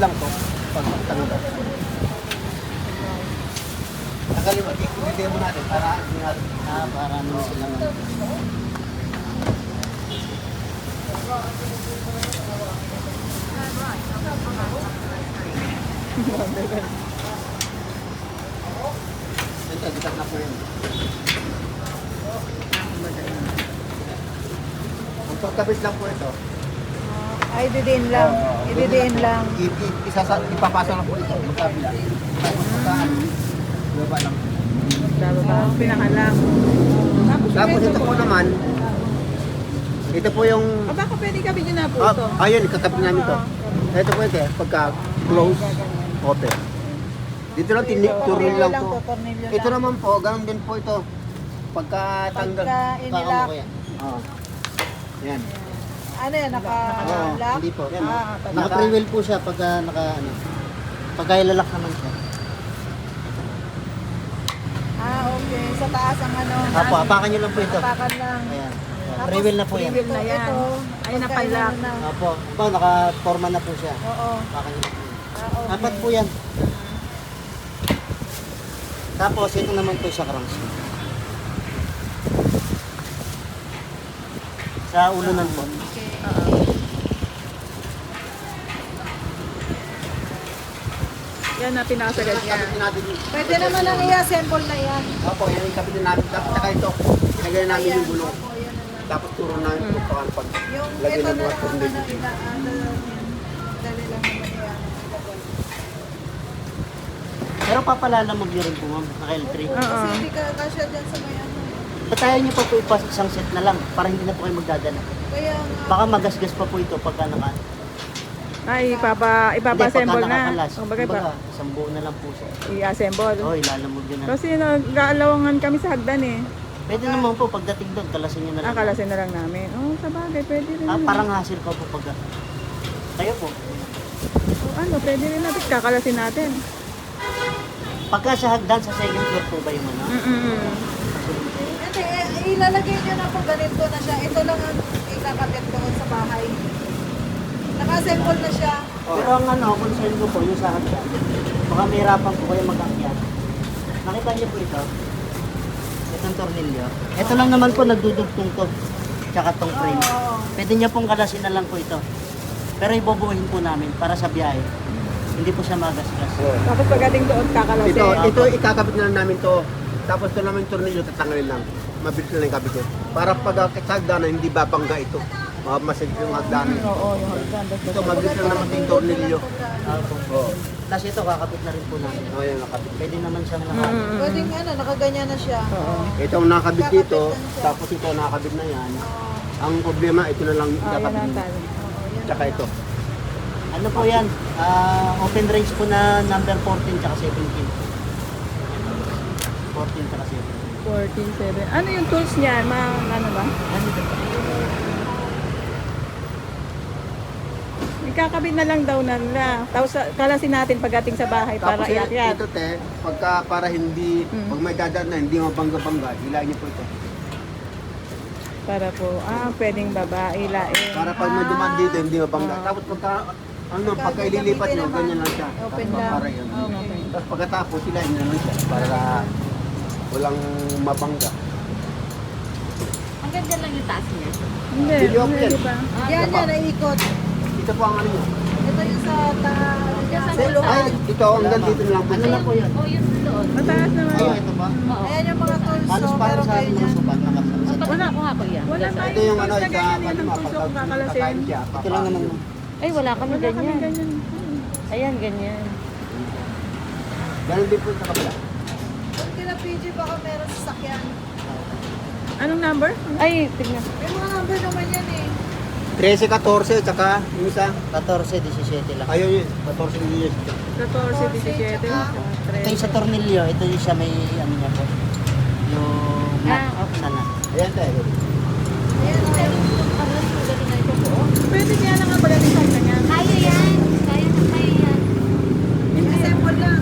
lang to. Pag magtanggal. Tagalin mo, i-demo natin para para ano silang ito, bitak na po yun. Ang pagkabit lang po ito. Ay, didiin lang. Ididiin lang. Ipapasa lang po ito. Magkabila. Tapos pagkaan. Baba lang. Bababa. Pinakalang. Tapos ito po naman. Ito po yung... Baka pwede kabigyan na po ito. Ayun, ikakabit namin ito. Ito po ito. Pagka close, open. Dito lang, turnin lang to. Ito naman po, ganun din po ito. Pagka tanggal. Pagka inilak. Yan. Ano yan? Naka-lock? Hindi po. Yan, pag- naka-pre-wheel po siya pagka pagka ilalak naman siya. Okay. Sa taas ang ano. Apo, apakan nyo lang po ito. Apakan lang. Ayan. Tapos, Pre-wheel na po yan. pre-wheel na yan. Ayun na pala. Apo, ito, naka-forma na po siya. Oo. Apakan nyo lang po. Okay. Apat po yan. Tapos, ito naman po sa crankshaft. Sa ulunan po. Yan na pinakasagad niya. Kapitin natin yung... Pwede naman ang i-assemble na yan. Opo, yan yung kapitin natin. Tapos, saka ito, pinagay namin yung gulong. Opo, yan na lang. Tapos, turo na yung pagpakan pag Yung lagay ito ng na mga lang tornilyo. dali lang naman yan. Pero papalalamog nyo rin po, ma'am, naka-L3. Kasi hindi ka kasya dyan sa may ano. Batayan nyo pa po ipas isang set na lang para hindi na po kayo magdadala. Kaya nga. Baka magasgas pa po ito pagka naka... Ay, ipapa-assemble Hindi, pagka na. nakakalas. Kumbaga ba? Kumbaga, isang buo na lang po siya. I-assemble. Oo, ilalamog yun na. Kasi nag-aalawangan kami sa hagdan eh. Pwede naman po, pagdating doon, kalasin nyo na lang. Akalasin na lang namin. Oh, sa bagay, pwede rin. Parang hassle pa po pagka... Kayo po. Ano, pwede rin natin. Kakalasin natin. Pagka sa hagdan, sa second floor po ba yung ano? Hindi, ilalagay nyo na po ganito na siya. Ito lang ang ikakabit doon sa bahay. Naka-assemble na siya. Pero ang ano, concern ko po, yung sa hagdan. Baka mahirapan po kayo mag-akyat. Nakita niyo po ito? Itong tornilyo. Ito lang naman po, nagdudugtong to. Tsaka tong frame. Oo. Pwede niya pong kalasin na lang po ito. Pero ibubuhin po namin para sa biyahe. Hindi po siya magasgas. Tapos pagdating doon, kakalasin. Ito ikakabit na lang namin to. Tapos ito naman yung tornilyo, tatanggalin lang. Mabilis na lang yung kabit. Para pag sa hagdanan, hindi babangga ito. Masigit yung hagdanan. Oo, yung hagdan. Ito, mabilis lang naman yung tornilyo. Oo. Tapos ito, kakabit na rin po namin. Oo, yan, nakabit. Pwede naman siyang nakabit. Pwedeng ano, nakaganyan na siya. Oo. Ito ang nakabit dito, tapos ito nakabit na yan. Ang problema, ito na lang Oh, yan ikakabit. ang tali. Tsaka ito. Ano po yan? Open range po na number 14 tsaka 17. 14 tsaka 17. 14.7. Ano yung tools niya? Ano ba? Ano ito? Ikakabit na lang daw na nila. Tapos kalasin natin pagdating sa bahay para Tapos iakyat. ito te, para hindi, pag may dadaan na, hindi mabangga-bangga, hilahin niyo po ito. Para po, pwedeng baba, ilain. Para pag may dumaan dito, hindi mabangga. Tapos pagka ililipat nyo, ganyan lang siya. Open Tapos lang. para yun. Okay. Tapos pagkatapos, hilahin nyo lang siya para walang mabangga. Ang ganda lang yung taas niya. Hindi, Video up hindi yan. pa. Yan yan, naikot. Ito po ang ano nyo. Ito yung sa Ay, ito, hanggang dito na lang po. Ano lang po yan? Oh, yun doon. Mataas naman. Ayun, ito ba? Oo. Ayan yung mga tools. Halos so, para pero sa kayo ating niya. mga sukat nakasal. Pag nakuha ko yan. Wala Yes, tayo. Ito yung ano, Tools na sa ganyan, kalima, yung tools pagka yung kakalasin. kakain siya. Ito lang naman. Ay, wala kami Wala kami ganyan. ganyan. Ayan, ganyan. Ganun din po sa kabila. Kung kila PG baka meron sa sakyan. Anong number? Ay, tignan. May mga number naman yan eh. 13, 14, tsaka yung isa? 14, 17 lang. Ayun yun, 14, 17. 14, 17, Ito yung sa tornilyo, ito yung siya may ano niya po. Yung okay. sana. Ayan tayo. Ayan o. Pwede kaya na nga pagdating sa kanya. Kaya yan. Kaya na kaya yan. Assemble lang.